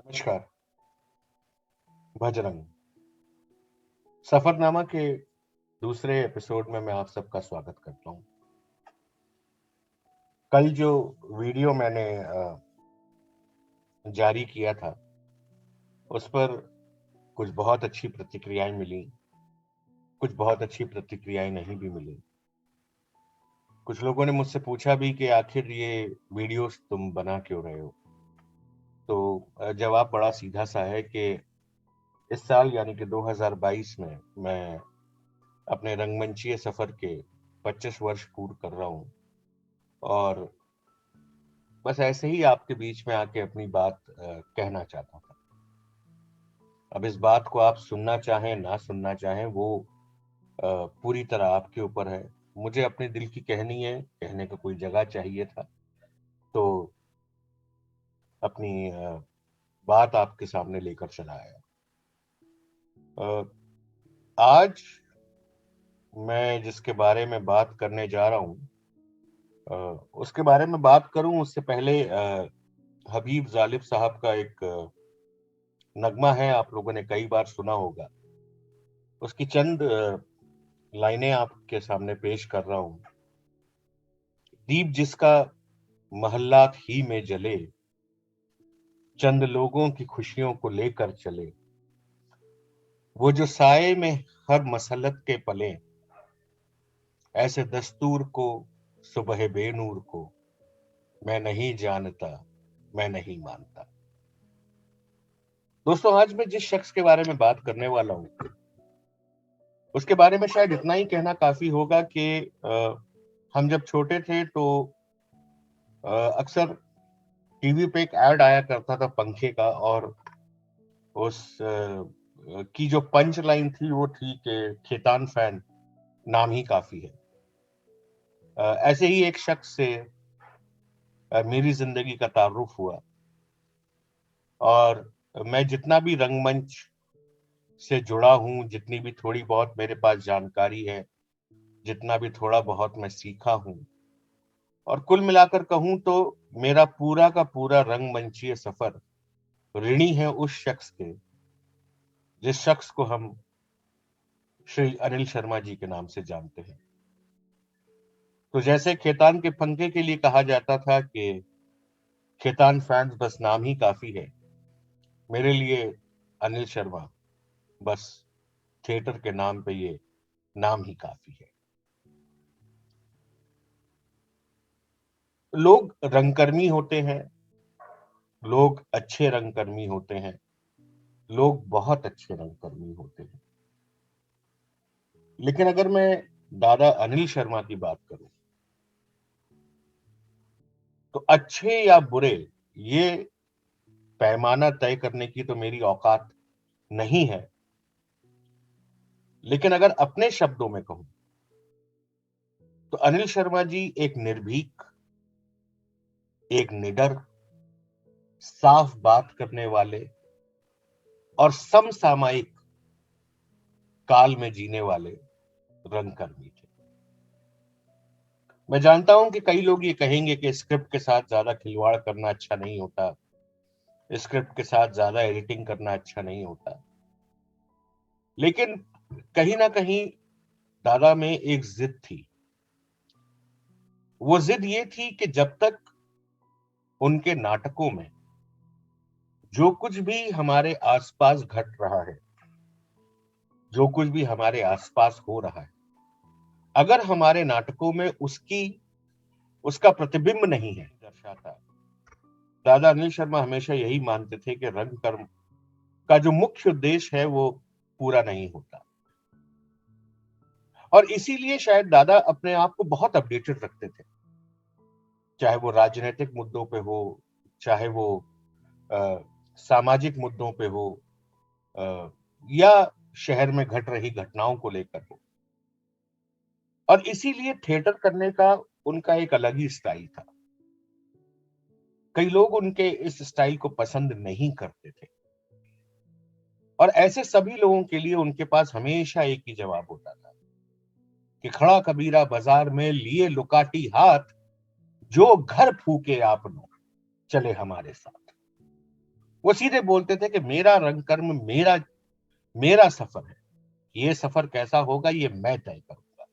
नमस्कार। भजरंग सफरनामा के दूसरे एपिसोड में मैं आप सबका स्वागत करता हूँ। कल जो वीडियो मैंने जारी किया था उस पर कुछ बहुत अच्छी प्रतिक्रियाएं मिली, कुछ बहुत अच्छी प्रतिक्रियाएं नहीं भी मिली। कुछ लोगों ने मुझसे पूछा भी कि आखिर ये वीडियोस तुम बना क्यों रहे हो। तो जवाब बड़ा सीधा सा है कि इस साल यानी कि 2022 में मैं अपने रंगमंचीय सफर के 25 वर्ष पूर्ण कर रहा हूँ और बस ऐसे ही आपके बीच में आके अपनी बात कहना चाहता था। अब इस बात को आप सुनना चाहें ना सुनना चाहें वो पूरी तरह आपके ऊपर है। मुझे अपने दिल की कहनी है, कहने का कोई जगह चाहिए था, तो अपनी बात आपके सामने लेकर चला आया। आज मैं जिसके बारे में बात करने जा रहा हूँ उसके बारे में बात करूं उससे पहले हबीब जालिब साहब का एक नगमा है, आप लोगों ने कई बार सुना होगा। उसकी चंद लाइनें आपके सामने पेश कर रहा हूं। दीप जिसका महल्लात ही में जले, चंद लोगों की खुशियों को लेकर चले, वो जो साए में हर मसलत के पले, ऐसे दस्तूर को सुबह बेनूर को मैं नहीं जानता, मैं नहीं मानता। दोस्तों, आज मैं जिस शख्स के बारे में बात करने वाला हूं उसके बारे में शायद इतना ही कहना काफी होगा कि हम जब छोटे थे तो अक्सर टीवी पे एक ऐड आया करता था पंखे का, और उस की जो पंच लाइन थी वो थी कि खेतान फैन नाम ही काफी है। ऐसे ही एक शख्स से मेरी जिंदगी का तारुफ हुआ, और मैं जितना भी रंगमंच से जुड़ा हूं, जितनी भी थोड़ी बहुत मेरे पास जानकारी है, जितना भी थोड़ा बहुत मैं सीखा हूं, और कुल मिलाकर कहूं तो मेरा पूरा का पूरा रंगमंचीय सफर ऋणी है उस शख्स के जिस शख्स को हम श्री अनिल शर्मा जी के नाम से जानते हैं। तो जैसे खेतान के पंखे के लिए कहा जाता था कि खेतान फैंस बस नाम ही काफी है, मेरे लिए अनिल शर्मा बस थिएटर के नाम पे ये नाम ही काफी है। लोग रंगकर्मी होते हैं, लोग अच्छे रंगकर्मी होते हैं, लोग बहुत अच्छे रंगकर्मी होते हैं, लेकिन अगर मैं दादा अनिल शर्मा की बात करूं तो अच्छे या बुरे ये पैमाना तय करने की तो मेरी औकात नहीं है। लेकिन अगर अपने शब्दों में कहूं तो अनिल शर्मा जी एक निर्भीक, एक निडर, साफ बात करने वाले और समसामयिक काल में जीने वाले रंगकर्मी थे। मैं जानता हूं कि कई लोग ये कहेंगे कि स्क्रिप्ट के साथ ज्यादा खिलवाड़ करना अच्छा नहीं होता, स्क्रिप्ट के साथ ज्यादा एडिटिंग करना अच्छा नहीं होता, लेकिन कहीं ना कहीं दादा में एक जिद थी। वो जिद ये थी कि जब तक उनके नाटकों में जो कुछ भी हमारे आसपास घट रहा है, जो कुछ भी हमारे आसपास हो रहा है, अगर हमारे नाटकों में उसका प्रतिबिंब नहीं है दर्शाता, दादा अनिल शर्मा हमेशा यही मानते थे कि रंग कर्म का जो मुख्य उद्देश्य है वो पूरा नहीं होता। और इसीलिए शायद दादा अपने आप को बहुत अपडेटेड रखते थे, चाहे वो राजनीतिक मुद्दों पे हो, चाहे वो अ, सामाजिक मुद्दों पे हो, अ, या शहर में घट रही घटनाओं को लेकर हो। और इसीलिए थिएटर करने का उनका एक अलग ही स्टाइल था। कई लोग उनके इस स्टाइल को पसंद नहीं करते थे, और ऐसे सभी लोगों के लिए उनके पास हमेशा एक ही जवाब होता था कि खड़ा कबीरा बाजार में लिए लुकाटी हाथ, जो घर फूके आपनो चले हमारे साथ। वो सीधे बोलते थे कि मेरा रंग कर्म मेरा मेरा सफर है, ये सफर कैसा होगा ये मैं तय करूंगा।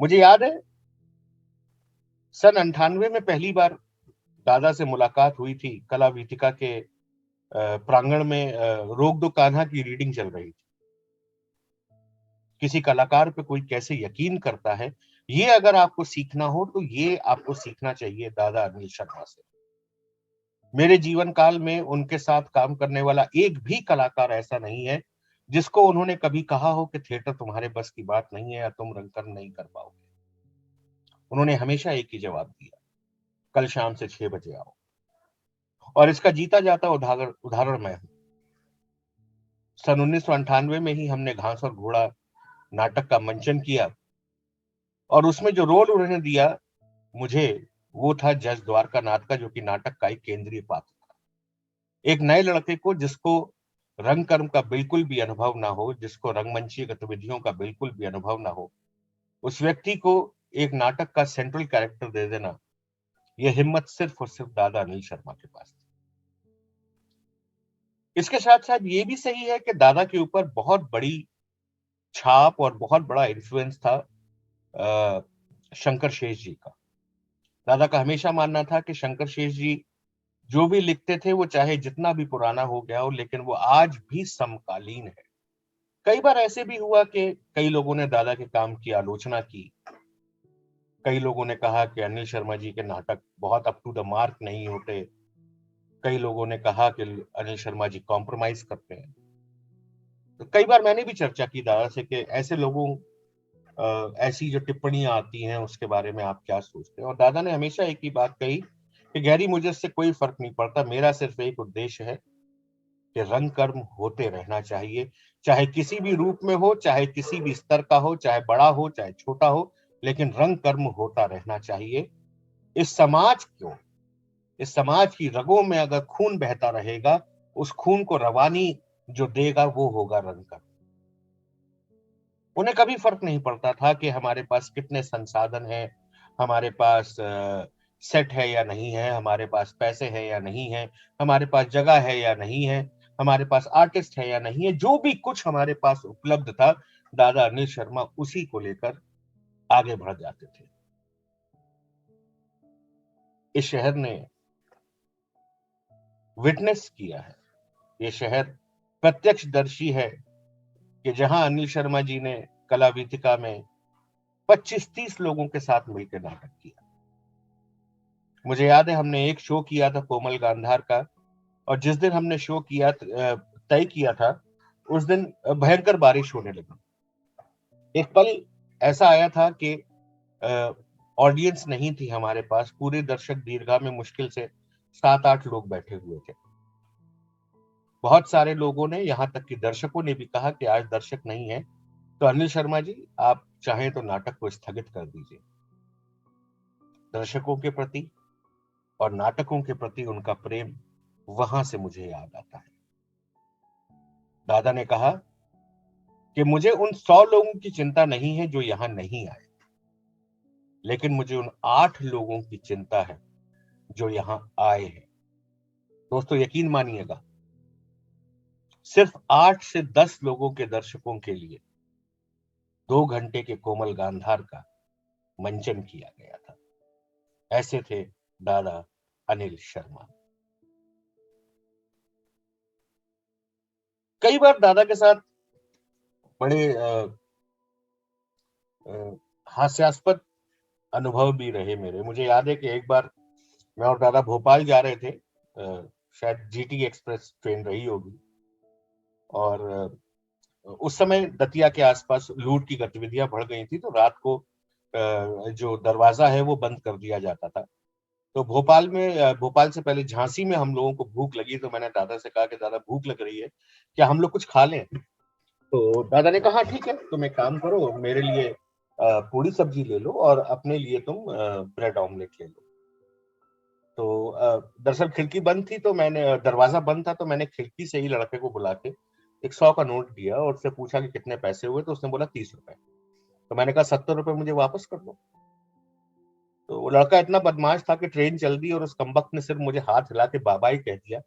मुझे याद है सन 98 में पहली बार दादा से मुलाकात हुई थी, कला वीथिका के प्रांगण में रोक दो कान्हा की रीडिंग चल रही थी। किसी कलाकार पे कोई कैसे यकीन करता है, ये अगर आपको सीखना हो तो ये आपको सीखना चाहिए दादा अनिल शर्मा से। मेरे जीवन काल में उनके साथ काम करने वाला एक भी कलाकार ऐसा नहीं है जिसको उन्होंने कभी कहा हो कि थिएटर तुम्हारे बस की बात नहीं है या तुम रंगकर्म नहीं कर पाओगे। उन्होंने हमेशा एक ही जवाब दिया, कल शाम से 6 बजे आओ। और इसका जीता जाता उदाहरण उदाहरण मैं हूं। सन 1998 में ही हमने घास और घोड़ा नाटक का मंचन किया और उसमें जो रोल उन्होंने दिया मुझे, वो था जज द्वारकानाथ का, जो कि नाटक का एक केंद्रीय पात्र था। एक नए लड़के को जिसको रंग कर्म का बिल्कुल भी अनुभव ना हो, जिसको रंगमंचीय गतिविधियों का बिल्कुल भी अनुभव ना हो, उस व्यक्ति को एक नाटक का सेंट्रल कैरेक्टर दे देना, यह हिम्मत सिर्फ और सिर्फ दादा अनिल शर्मा के पास थी। इसके साथ साथ ये भी सही है कि दादा के ऊपर बहुत बड़ी छाप और बहुत बड़ा इन्फ्लुएंस था शंकर शेष जी का। दादा का हमेशा मानना था कि शंकर शेष जी जो भी लिखते थे वो चाहे जितना भी पुराना हो गया हो, लेकिन वो आज भी समकालीन है। कई बार ऐसे भी हुआ कि कई लोगों ने दादा के काम की आलोचना की। कई लोगों ने कहा कि अनिल शर्मा जी के नाटक बहुत अप टू द मार्क नहीं होते। कई लोगों ने कहा कि अनिल शर्मा जी कॉम्प्रोमाइज करते हैं। तो कई बार मैंने भी चर्चा की दादा से कि ऐसे लोगों ऐसी जो टिप्पणियां आती हैं उसके बारे में आप क्या सोचते हैं। और दादा ने हमेशा एक ही बात कही कि गैरी, मुझे इससे कोई फर्क नहीं पड़ता, मेरा सिर्फ एक उद्देश्य है कि रंग कर्म होते रहना चाहिए, चाहे किसी भी रूप में हो, चाहे किसी भी स्तर का हो, चाहे बड़ा हो चाहे छोटा हो, लेकिन रंग कर्म होता रहना चाहिए। इस समाज को, इस समाज की रगों में अगर खून बहता रहेगा, उस खून को रवानी जो देगा वो होगा रंग कर्म। उन्हें कभी फर्क नहीं पड़ता था कि हमारे पास कितने संसाधन हैं, हमारे पास सेट है या नहीं है, हमारे पास पैसे हैं या नहीं है, हमारे पास जगह है या नहीं है, हमारे पास आर्टिस्ट है या नहीं है। जो भी कुछ हमारे पास उपलब्ध था, दादा अनिल शर्मा उसी को लेकर आगे बढ़ जाते थे। इस शहर ने विटनेस किया है, ये शहर प्रत्यक्षदर्शी है कि जहां अनिल शर्मा जी ने कला वीथिका में 25-30 लोगों के साथ मिलकर नाटक किया। मुझे याद है हमने एक शो किया था कोमल गांधार का, और जिस दिन हमने शो किया तय किया था, उस दिन भयंकर बारिश होने लगी। एक पल ऐसा आया था कि ऑडियंस नहीं थी हमारे पास, पूरे दर्शक दीर्घा में मुश्किल से 7-8 लोग बैठे हुए थे। बहुत सारे लोगों ने, यहाँ तक कि दर्शकों ने भी कहा कि आज दर्शक नहीं है, तो अनिल शर्मा जी आप चाहें तो नाटक को स्थगित कर दीजिए। दर्शकों के प्रति और नाटकों के प्रति उनका प्रेम वहां से मुझे याद आता है। दादा ने कहा कि मुझे उन 100 लोगों की चिंता नहीं है जो यहां नहीं आए, लेकिन मुझे उन 8 लोगों की चिंता है जो यहां आए हैं। दोस्तों यकीन मानिएगा, सिर्फ 8 से 10 लोगों के दर्शकों के लिए 2 घंटे के कोमल गांधार का मंचन किया गया था। ऐसे थे दादा अनिल शर्मा। कई बार दादा के साथ बड़े हास्यास्पद अनुभव भी रहे मेरे। मुझे याद है कि एक बार मैं और दादा भोपाल जा रहे थे, शायद जीटी एक्सप्रेस ट्रेन रही होगी, और उस समय दतिया के आसपास लूट की गतिविधियां बढ़ गई थी, तो रात को जो दरवाजा है वो बंद कर दिया जाता था। तो भोपाल में भोपाल से पहले झांसी में हम लोगों को भूख लगी, तो मैंने दादा से कहा कि दादा भूख लग रही है, क्या हम लोग कुछ खा लें। तो दादा ने कहा ठीक है, तुम एक काम करो, मेरे लिए पूरी सब्जी ले लो और अपने लिए तुम ब्रेड ऑमलेट ले लो। तो दरअसल खिड़की बंद थी, तो मैंने दरवाजा बंद था, तो मैंने खिड़की से ही लड़के को बुला के एक 100 का नोट दिया और उससे पूछा कि कितने पैसे हुए, तो उसने बोला 30 रुपए। तो मैंने कहा 70 रुपए मुझे वापस कर दो। तो वो लड़का इतना बदमाश था कि ट्रेन चल दी और उस कमबख्त ने सिर्फ मुझे हाथ हिला के बाबा ही कह दिया।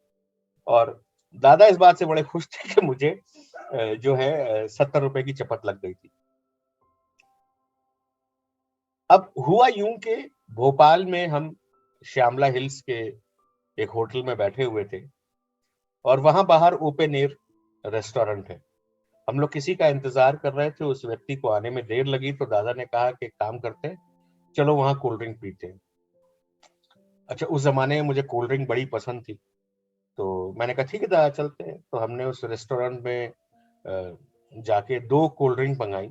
और दादा इस बात से बड़े खुश थे कि मुझे जो है 70 रुपए की चपत लग गई थी। अब हुआ यूं कि भोपाल में हम श्यामला हिल्स के एक होटल में बैठे हुए थे और वहां बाहर ओपन एयर रेस्टोरेंट है। हम लोग किसी का इंतजार कर रहे थे, उस व्यक्ति को आने में देर लगी तो दादा ने कहा कि एक काम करते हैं, चलो वहां कोल्ड ड्रिंक पीते हैं। अच्छा, उस जमाने में मुझे कोल्ड ड्रिंक बड़ी पसंद थी, तो मैंने कहा ठीक है दादा चलते हैं। तो हमने उस रेस्टोरेंट में जाके 2 कोल्ड ड्रिंक मंगाई।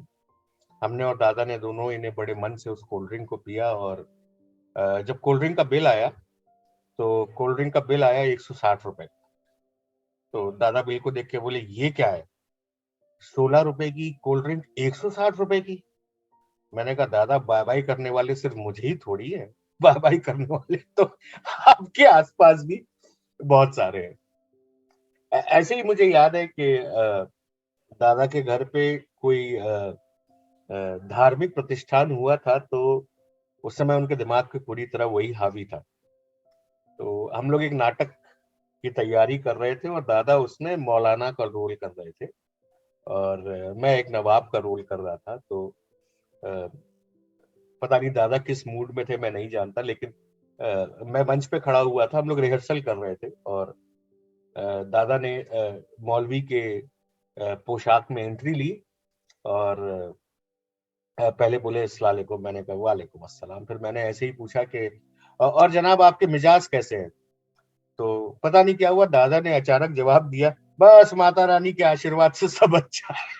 हमने और दादा ने दोनों इन्हें बड़े मन से उस कोल्ड ड्रिंक को पिया और जब कोल्ड ड्रिंक का बिल आया तो कोल्ड ड्रिंक का बिल आया 160 रुपए। तो दादा बिल को देख के बोले ये क्या है, 16 रुपए की कोल्ड ड्रिंक 160 रुपए की। मैंने कहा दादा बाय बाय करने वाले सिर्फ मुझे ही थोड़ी है, बाय बाय करने वाले तो आपके आसपास भी बहुत सारे हैं। ऐसे ही मुझे याद है कि दादा के घर पे कोई धार्मिक प्रतिष्ठान हुआ था, तो उस समय उनके दिमाग पे पूरी तरह वही हावी था। तो हम लोग एक नाटक की तैयारी कर रहे थे और दादा उसमें मौलाना का रोल कर रहे थे और मैं एक नवाब का रोल कर रहा था। तो अ, पता नहीं दादा किस मूड में थे, मैं नहीं जानता, लेकिन मैं मंच पे खड़ा हुआ था, हम लोग रिहर्सल कर रहे थे और दादा ने मौलवी के पोशाक में एंट्री ली और पहले बोले अस्सलाम वालेकुम, मैंने कहा वालेकुम अस्सलाम। फिर मैंने ऐसे ही पूछा कि और जनाब आपके मिजाज कैसे हैं? तो पता नहीं क्या हुआ, दादा ने अचानक जवाब दिया, बस माता रानी के आशीर्वाद से सब अच्छा है।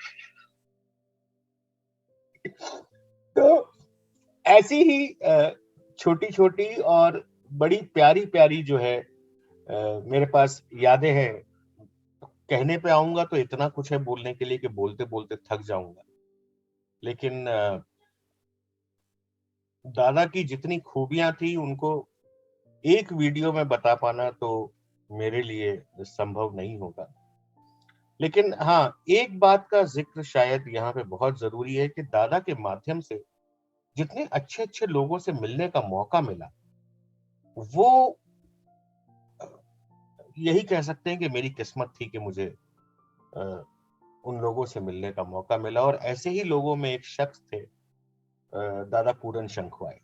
तो ऐसी ही छोटी छोटी और बड़ी प्यारी प्यारी जो है मेरे पास यादें हैं। कहने पे आऊंगा तो इतना कुछ है बोलने के लिए कि बोलते बोलते थक जाऊंगा, लेकिन दादा की जितनी खूबियां थी उनको एक वीडियो में बता पाना तो मेरे लिए संभव नहीं होगा। लेकिन हाँ, एक बात का जिक्र शायद यहाँ पे बहुत जरूरी है कि दादा के माध्यम से जितने अच्छे अच्छे लोगों से मिलने का मौका मिला, वो यही कह सकते हैं कि मेरी किस्मत थी कि मुझे अ, उन लोगों से मिलने का मौका मिला। और ऐसे ही लोगों में एक शख्स थे दादा पूरन शंखवाई।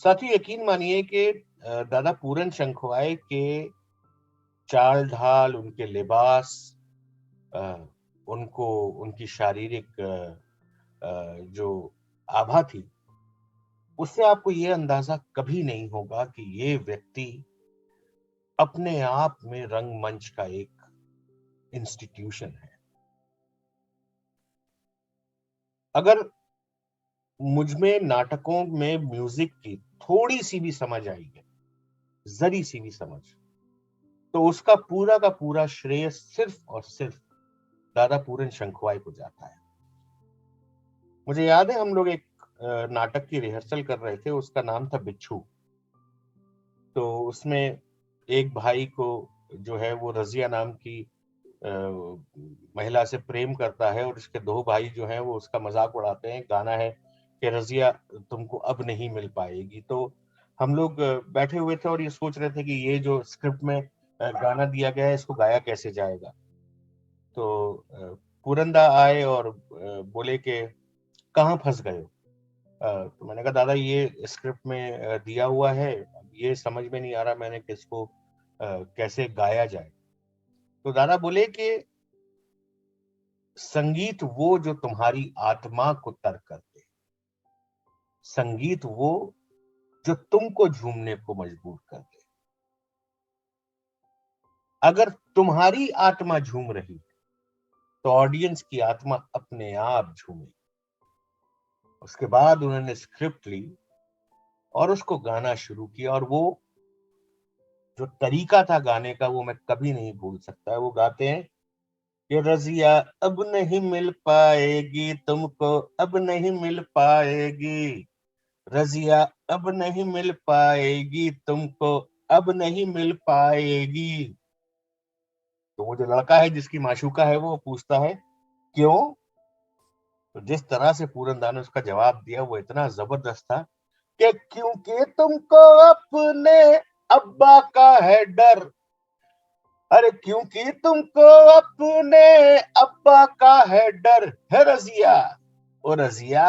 साथ ही यकीन मानिए कि दादा पूरन शंखवाई के चाल ढाल, उनके लिबास, अ, उनको उनकी शारीरिक जो आभा थी, उससे आपको ये अंदाजा कभी नहीं होगा कि ये व्यक्ति अपने आप में रंगमंच का एक इंस्टीट्यूशन है। अगर मुझ में नाटकों में म्यूजिक की थोड़ी सी भी समझ आई है, जरी सी भी समझ, तो उसका पूरा का पूरा श्रेय सिर्फ और सिर्फ दादा पूरन शंखवाई को जाता है। मुझे याद है हम लोग एक नाटक की रिहर्सल कर रहे थे, उसका नाम था बिच्छू। तो उसमें एक भाई को जो है वो रजिया नाम की अ, महिला से प्रेम करता है और इसके 2 भाई जो हैं वो उसका मजाक उड़ाते हैं। गाना है कि रजिया तुमको अब नहीं मिल पाएगी। तो हम लोग बैठे हुए थे और ये सोच रहे थे कि ये जो स्क्रिप्ट में गाना दिया गया है इसको गाया कैसे जाएगा। तो पूरनदा आए और बोले कि कहाँ फंस गए हो? तो मैंने कहा दादा ये स्क्रिप्ट में दिया हुआ है, अब ये समझ में नहीं आ रहा मैंने किसको कैसे गाया जाए। तो दादा बोले कि संगीत वो जो तुम्हारी आत्मा को तर कर दे, संगीत वो जो तुमको झूमने को मजबूर कर दे। अगर तुम्हारी आत्मा झूम रही तो ऑडियंस की आत्मा अपने आप झूमे। उसके बाद उन्होंने स्क्रिप्ट ली और उसको गाना शुरू किया और वो जो तरीका था गाने का वो मैं कभी नहीं भूल सकता। वो गाते हैं कि रजिया अब नहीं मिल पाएगी तुमको, अब नहीं मिल पाएगी रजिया, अब नहीं मिल पाएगी तुमको, अब नहीं मिल पाएगी। तो वो जो लड़का है जिसकी माशूका है वो पूछता है क्यों? तो जिस तरह से पूरनदा ने उसका जवाब दिया वो इतना जबरदस्त था कि क्योंकि तुमको अपने अब्बा का है डर, अरे क्योंकि तुमको अपने अब्बा का है डर, है रजिया, ओ रजिया,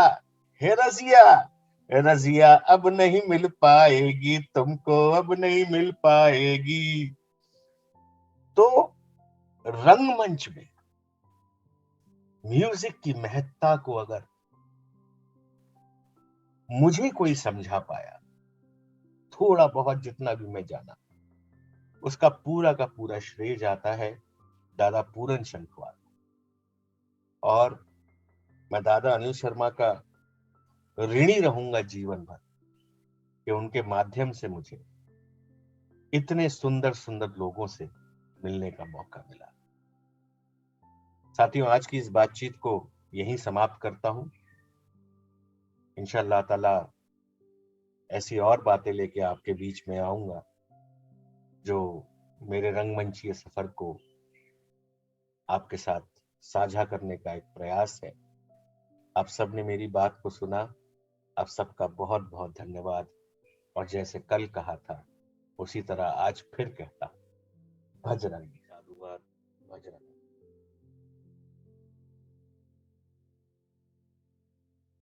है रजिया, रजिया अब नहीं मिल पाएगी तुमको, अब नहीं मिल पाएगी। तो रंगमंच में म्यूजिक की महत्ता को अगर मुझे कोई समझा पाया, थोड़ा बहुत जितना भी मैं जाना, उसका पूरा का पूरा श्रेय जाता है दादा पूरन शंखवार। और मैं दादा अनिल शर्मा का ऋणी रहूंगा जीवन भर कि उनके माध्यम से मुझे इतने सुंदर सुंदर लोगों से मिलने का मौका मिला। साथियों, आज की इस बातचीत को यहीं समाप्त करता हूं। इंशाअल्लाह ताला ऐसी और बातें लेके आपके बीच में आऊंगा जो मेरे रंगमंचीय सफर को आपके साथ साझा करने का एक प्रयास है। आप सबने मेरी बात को सुना, आप सबका बहुत बहुत धन्यवाद। और जैसे कल कहा था उसी तरह आज फिर कहता हूं, भजरंगी।